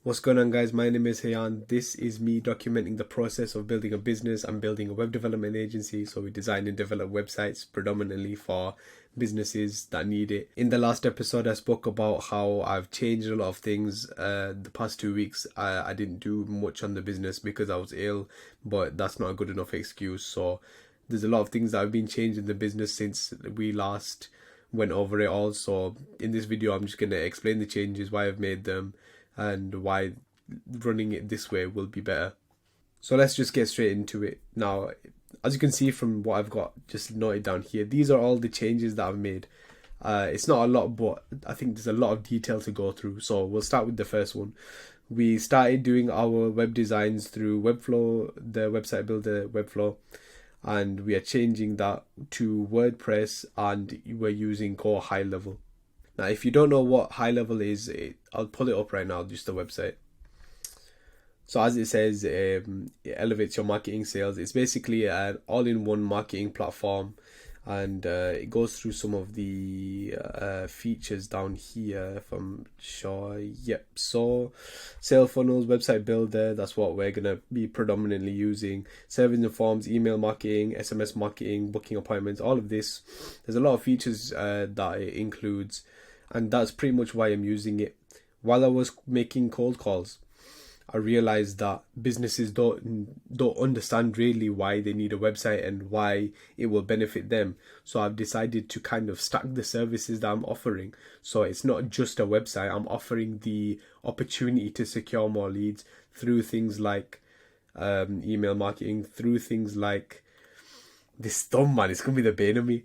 What's going on, guys? My name is Hayan. This is me documenting the process of building a business. I'm building a web development agency, so we design and develop websites predominantly for businesses that need it. In the last episode, I spoke about how I've changed a lot of things. The past 2 weeks, I didn't do much on the business because I was ill, but that's not a good enough excuse. So there's a lot of things that have been changed in the business since we last went over it all. So in this video, I'm just going to explain the changes, why I've made them, and why running it this way will be better. So let's just get straight into it. Now, as you can see from what I've got just noted down here, these are all the changes that I've made. It's not a lot, but I think there's a lot of detail to go through. So we'll start with the first one. We started doing our web designs through Webflow, the website builder Webflow, and we are changing that to WordPress, and we're using Core High Level. Now, if you don't know what High Level is, I'll pull it up right now, just the website. So as it says, it elevates your marketing sales. It's basically an all-in-one marketing platform, and it goes through some of the features down here from Shaw. Yep, so sales funnels, website builder, that's what we're going to be predominantly using. Service and forms, email marketing, SMS marketing, booking appointments, all of this. There's a lot of features that it includes, and that's pretty much why I'm using it. While I was making cold calls, I realized that businesses don't understand really why they need a website and why it will benefit them. So I've decided to kind of stack the services that I'm offering. So it's not just a website. I'm offering the opportunity to secure more leads through things like email marketing, through things like this dumb man. It's gonna be the bane of me.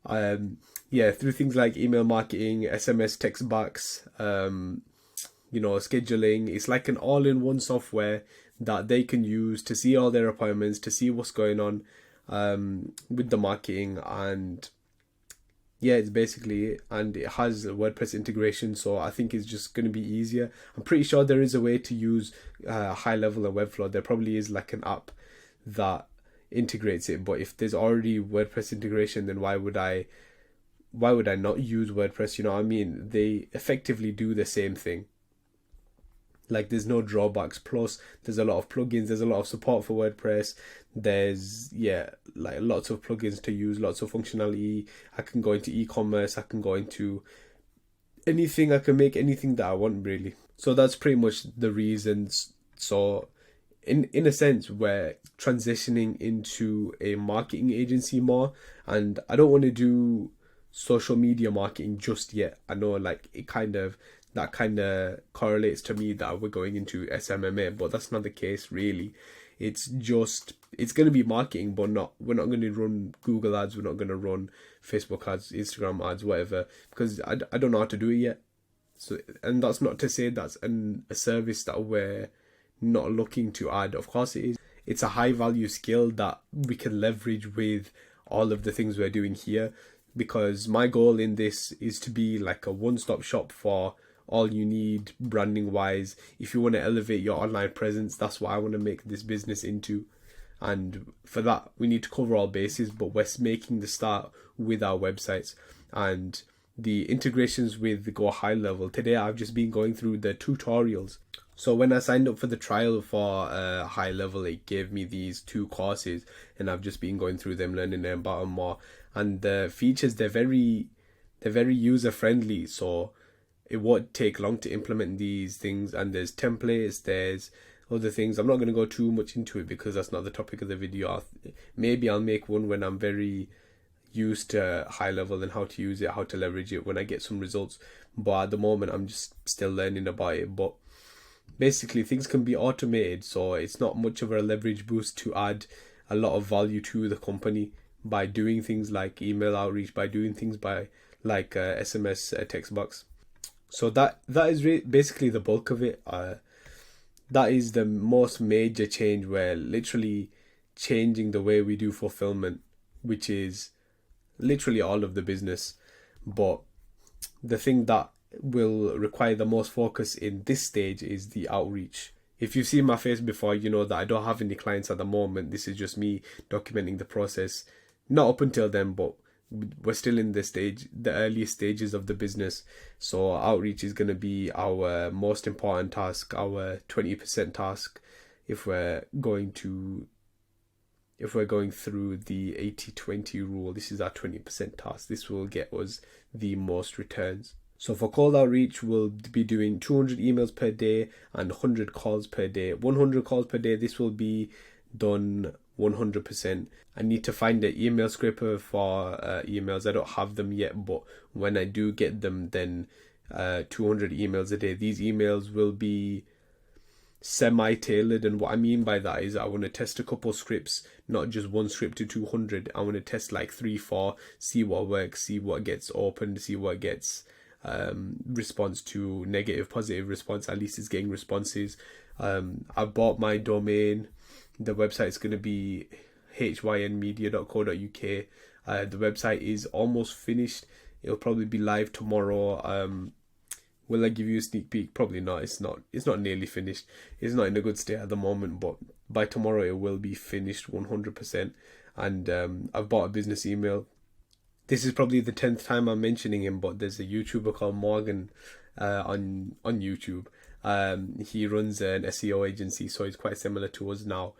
Through things like email marketing, SMS text backs, scheduling. It's like an all-in-one software that they can use to see all their appointments, to see what's going on with the marketing, and it's basically it. And it has a WordPress integration, so I think it's just going to be easier. I'm pretty sure there is a way to use High Level and Webflow. There probably is like an app that integrates it, but if there's already WordPress integration, then why would I not use WordPress? You know what I mean? They effectively do the same thing. Like, there's no drawbacks. Plus, there's a lot of plugins. There's a lot of support for WordPress. There's lots of plugins to use, lots of functionality. I can go into e-commerce. I can go into anything. I can make anything that I want, really. So that's pretty much the reasons. So in a sense, we're transitioning into a marketing agency more, and I don't want to do social media marketing just yet. I know that kind of correlates to me that we're going into SMMA, but that's not the case really. It's going to be marketing, but we're not going to run Google ads, we're not going to run Facebook ads, Instagram ads, whatever, because I don't know how to do it yet. So, and that's not to say that's a service that we're not looking to add. Of course it is. It's a high value skill that we can leverage with all of the things we're doing here, because my goal in this is to be like a one-stop shop for all you need branding wise. If you want to elevate your online presence, that's what I want to make this business into. And for that, we need to cover all bases, but we're making the start with our websites and the integrations with the Go High Level. Today, I've just been going through the tutorials. So when I signed up for the trial for High Level, it gave me these 2 courses, and I've just been going through them, learning about them more. And the features, they're very user friendly. So it won't take long to implement these things, and there's templates, there's other things. I'm not going to go too much into it because that's not the topic of the video. Maybe I'll make one when I'm very used to High Level and how to use it, how to leverage it when I get some results. But at the moment, I'm just still learning about it. But basically, things can be automated, so it's not much of a leverage boost to add a lot of value to the company by doing things like email outreach, by doing things by like SMS text box. So that is basically the bulk of it. That is the most major change. We're literally changing the way we do fulfillment, which is literally all of the business. But the thing that will require the most focus in this stage is the outreach. If you've seen my face before, you know that I don't have any clients at the moment. This is just me documenting the process. Not up until then, but we're still in the early stages of the business. So outreach is going to be our most important task, our 20% task, if we're going through the 80-20 rule. This is our 20% task. This will get us the most returns. So for cold outreach, we'll be doing 200 emails per day and 100 calls per day. 100 calls per day, this will be done 100%. I need to find an email scraper for emails. I don't have them yet, but when I do get them, then 200 emails a day. These emails will be semi-tailored, and what I mean by that is I want to test a couple scripts, not just one script to 200. I want to test like 3-4, see what works, see what gets opened, see what gets response to, negative, positive response. At least it's getting responses. I've bought my domain. The website's going to be hynmedia.co.uk. The website is almost finished. It'll probably be live tomorrow. Will I give you a sneak peek? Probably not. It's not nearly finished. It's not in a good state at the moment, but by tomorrow it will be finished 100%. And I've bought a business email. This is probably the 10th time I'm mentioning him, but there's a YouTuber called Morgan on YouTube. He runs an SEO agency, so he's quite similar to us now.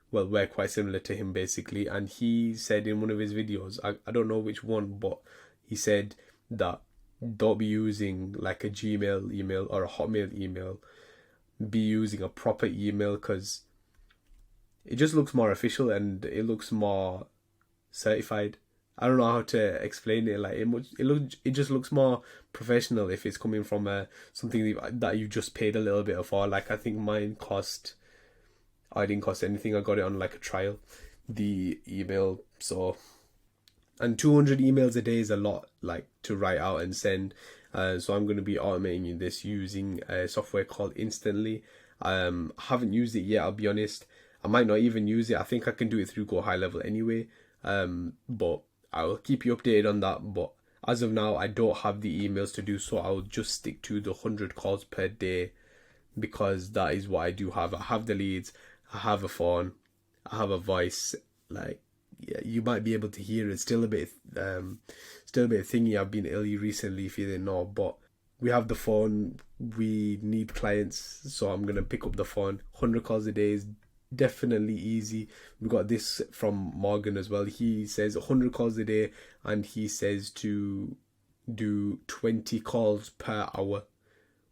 Well, we're quite similar to him basically. And he said in one of his videos, I don't know which one, but he said that don't be using like a Gmail email or a Hotmail email. Be using a proper email, because it just looks more official and it looks more certified. I don't know how to explain it. Like it just looks more professional if it's coming from something that you just paid a little bit for. Like I think mine cost, I didn't cost anything. I got it on like a trial, the email. So, and 200 emails a day is a lot, like to write out and send. So I'm going to be automating this using a software called Instantly. I haven't used it yet, I'll be honest. I might not even use it. I think I can do it through Go High Level anyway. But I'll keep you updated on that. But as of now, I don't have the emails to do so. I'll just stick to the 100 calls per day, because that is what I do have. I have the leads, I have a phone, I have a voice. Like, yeah, you might be able to hear it. Still a bit thingy. I've been ill recently, if you didn't know. But we have the phone. We need clients, so I'm gonna pick up the phone. 100 calls a day is definitely easy. We got this from Morgan as well. He says 100 calls a day, and he says to do 20 calls per hour,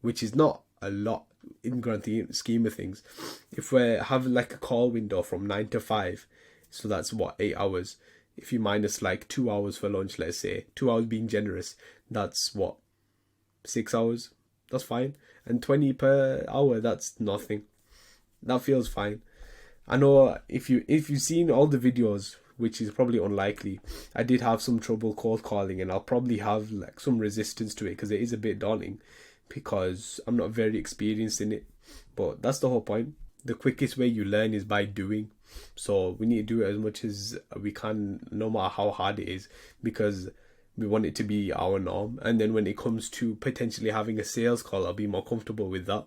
which is not a lot in grand scheme of things. If we have like a call window from 9 to 5, so that's what, 8 hours. If you minus like 2 hours for lunch, let's say 2 hours being generous, that's what, 6 hours. That's fine. And 20 per hour, that's nothing. That feels fine. I know if you've seen all the videos, which is probably unlikely, I did have some trouble cold calling, and I'll probably have like some resistance to it because it is a bit daunting, because I'm not very experienced in it. But that's the whole point. The quickest way you learn is by doing. So we need to do it as much as we can, no matter how hard it is, because we want it to be our norm. And then when it comes to potentially having a sales call, I'll be more comfortable with that.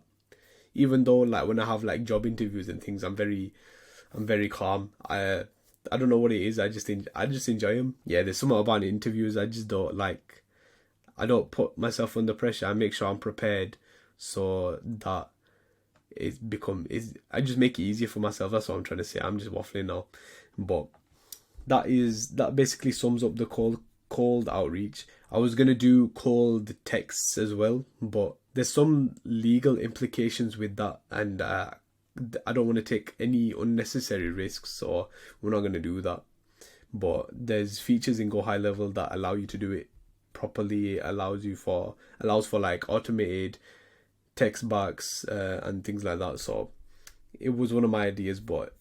Even though like when I have like job interviews and things, I'm very calm. I don't know what it is. I just enjoy them. Yeah, there's something about interviews I just don't like. I don't put myself under pressure. I make sure I'm prepared, so that I just make it easier for myself. That's what I'm trying to say. I'm just waffling now, but that basically sums up the cold outreach. I was gonna do cold texts as well, but there's some legal implications with that, and I don't want to take any unnecessary risks, so we're not going to do that. But there's features in Go High Level that allow you to do it properly. It allows for like automated text backs and things like that. So it was one of my ideas, but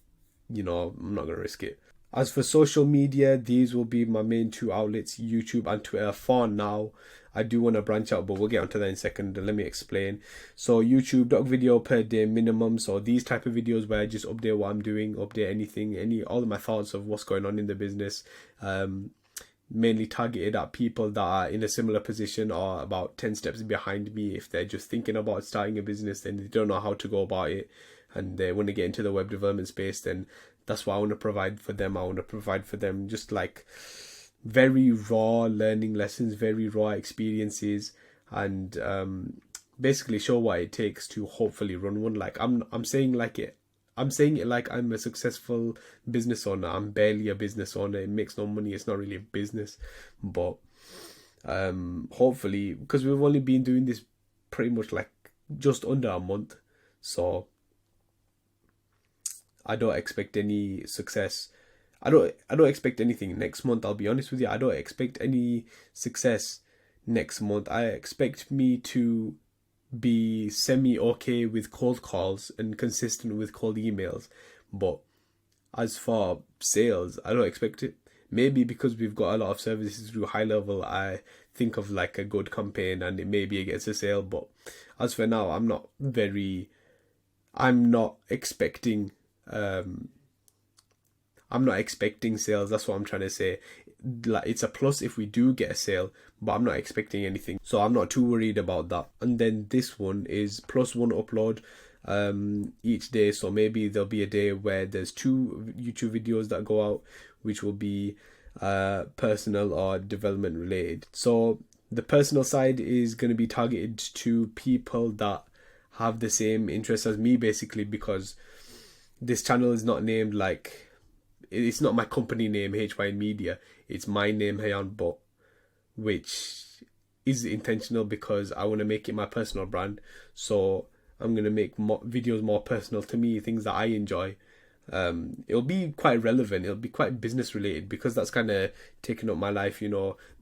I'm not going to risk it. As for social media, these will be my main two outlets, YouTube and Twitter for now. I do want to branch out, but we'll get onto that in a second. Let me explain. So YouTube, doc video per day minimum. So these type of videos where I just update what I'm doing, update anything, all of my thoughts of what's going on in the business. Mainly targeted at people that are in a similar position or about 10 steps behind me. If they're just thinking about starting a business, then they don't know how to go about it, and they want to get into the web development space, then that's what I want to provide for them. I want to provide for them just like very raw learning lessons, very raw experiences, and basically show what it takes to hopefully run one. Like I'm saying like it. I'm saying it like I'm a successful business owner. I'm barely a business owner. It makes no money. It's not really a business, but hopefully, because we've only been doing this pretty much like just under a month, so I don't expect any success. I don't expect anything next month. I'll be honest with you. I don't expect any success next month. I expect me to be semi okay with cold calls and consistent with cold emails. But as for sales, I don't expect it. Maybe because we've got a lot of services through high level, I think of like a good campaign and it maybe gets a sale. But as for now, I'm not expecting um I'm not expecting sales. That's what I'm trying to say. Like it's a plus if we do get a sale, but I'm not expecting anything, so I'm not too worried about that. And then this one is plus one upload each day. So maybe there'll be a day where there's two YouTube videos that go out, which will be personal or development related. So the personal side is going to be targeted to people that have the same interests as me, basically, because this channel is not named like, it's not my company name HY Media, it's my name Hayan Bot, which is intentional because I want to make it my personal brand. So I'm going to make videos more personal to me, things that I enjoy. It'll be quite relevant, it'll be quite business related, because that's kind of taken up my life,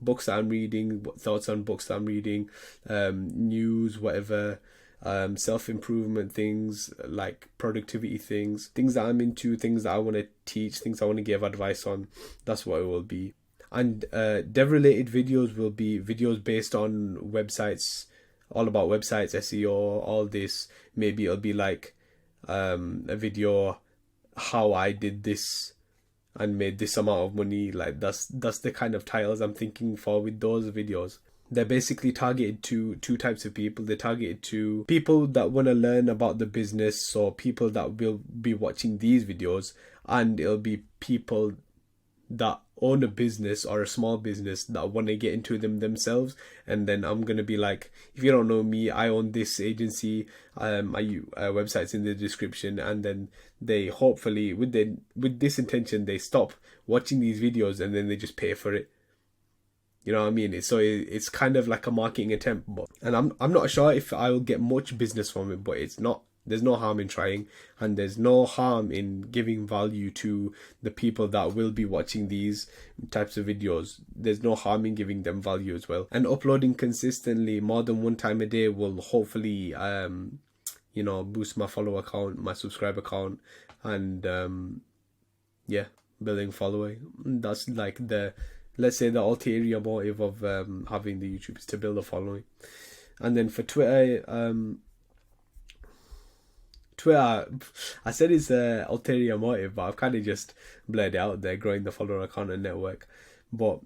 books that I'm reading, thoughts on books that I'm reading, news, whatever, self-improvement things, like productivity things that I'm into, things that I want to teach, things I want to give advice on. That's what it will be. And dev related videos will be videos based on websites, all about websites, SEO, all this. Maybe it'll be like a video how I did this and made this amount of money. Like that's the kind of titles I'm thinking for with those videos. They're basically targeted to two types of people. They're targeted to people that want to learn about the business, so people that will be watching these videos, and it'll be people that own a business or a small business that want to get into them themselves. And then I'm going to be like, if you don't know me, I own this agency, website's in the description. And then they hopefully, with this intention, they stop watching these videos and then they just pay for it. You know what I mean? It's kind of like a marketing attempt, and I'm not sure if I will get much business from it, but there's no harm in trying, and there's no harm in giving value to the people that will be watching these types of videos. There's no harm in giving them value as well. And uploading consistently more than one time a day will hopefully boost my follower count, my subscriber count, and building following. That's like let's say the ulterior motive of having the YouTube is to build a following. And then for Twitter, I said it's a ulterior motive, but I've kind of just blurred it out there, growing the follower account and network. But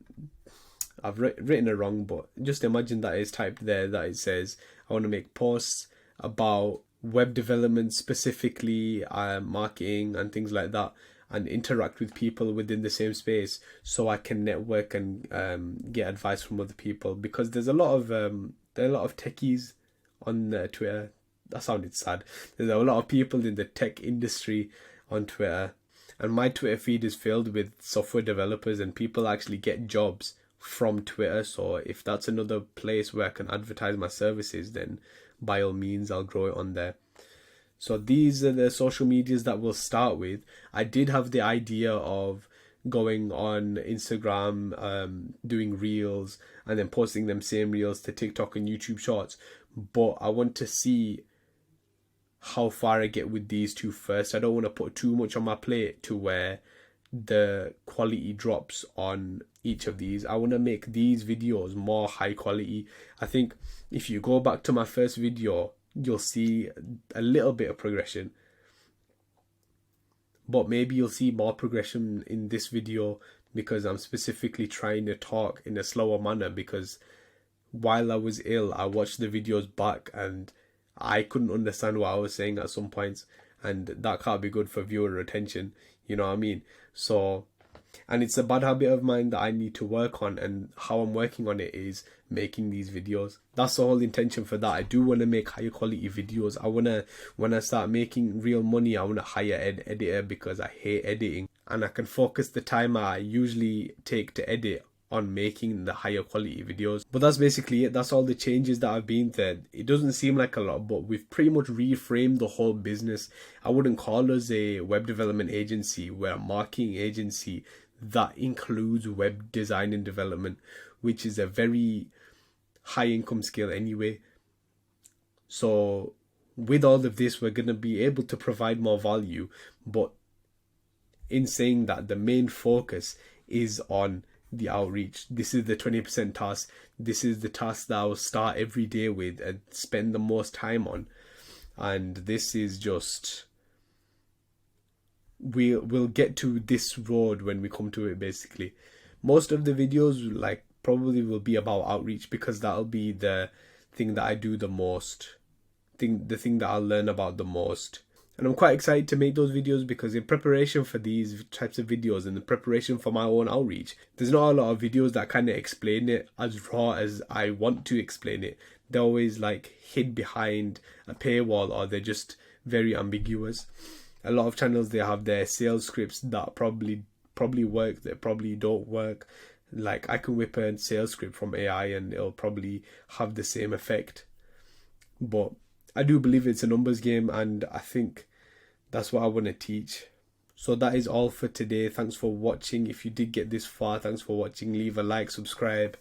I've written it wrong, but just imagine that it's typed there that it says I want to make posts about web development, specifically marketing and things like that, and interact with people within the same space, so I can network and get advice from other people. Because there's a lot of techies on Twitter. That sounded sad. There's a lot of people in the tech industry on Twitter, and my Twitter feed is filled with software developers, and people actually get jobs from Twitter. So if that's another place where I can advertise my services, then by all means I'll grow it on there. So these are the social medias that we'll start with. I did have the idea of going on Instagram, doing reels, and then posting them same reels to TikTok and YouTube Shorts. But I want to see how far I get with these two first. I don't want to put too much on my plate to where the quality drops on each of these. I want to make these videos more high quality. I think if you go back to my first video, you'll see a little bit of progression, but maybe you'll see more progression in this video because I'm specifically trying to talk in a slower manner, because while I was ill, I watched the videos back and I couldn't understand what I was saying at some points, and that can't be good for viewer retention, you know what I mean? So And it's a bad habit of mine that I need to work on, and how I'm working on it is making these videos. That's the whole intention for that. I do want to make higher quality videos. I want to, when I start making real money, I want to hire an editor because I hate editing, and I can focus the time I usually take to edit on making the higher quality videos. But that's basically it. That's all the changes that I've been there. It doesn't seem like a lot, but we've pretty much reframed the whole business. I wouldn't call us a web development agency. We're a marketing agency that includes web design and development, which is a very high income skill anyway. So with all of this, we're going to be able to provide more value, but in saying that, the main focus is on the outreach. This is the 20% task. This is the task that I'll start every day with and spend the most time on. And this is just, we'll get to this road when we come to it. Basically, most of the videos like probably will be about outreach, because that'll be the thing that I do the most, the thing that I'll learn about the most. And I'm quite excited to make those videos, because in preparation for these types of videos and the preparation for my own outreach, there's not a lot of videos that kind of explain it as raw as I want to explain it. They're always like hid behind a paywall, or they're just very ambiguous. A lot of channels, they have their sales scripts that probably work, that probably don't work. Like, I can whip a sales script from AI and it'll probably have the same effect. But I do believe it's a numbers game, and I think that's what I want to teach. So that is all for today. Thanks for watching. If you did get this far, thanks for watching. Leave a like, subscribe,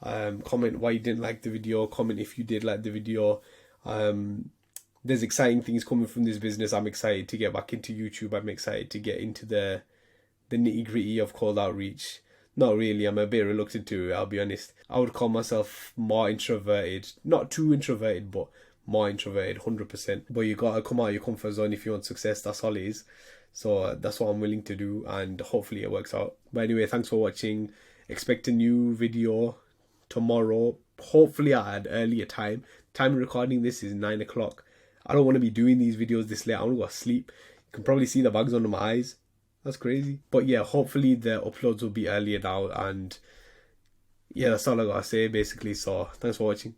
comment why you didn't like the video, comment if you did like the video. There's exciting things coming from this business. I'm excited to get back into YouTube. I'm excited to get into the nitty-gritty of cold outreach. Not really, I'm a bit reluctant to it, I'll be honest. I would call myself more introverted. Not too introverted, but more introverted, 100%. But you gotta come out of your comfort zone if you want success. That's all it is. So that's what I'm willing to do, and hopefully it works out. But anyway, thanks for watching. Expect a new video tomorrow. Hopefully at an earlier time. Time of recording this is 9 o'clock. I don't want to be doing these videos this late. I want to go to sleep. You can probably see the bags under my eyes. That's crazy. But yeah, hopefully the uploads will be earlier now. And yeah, that's all I gotta say basically. So thanks for watching.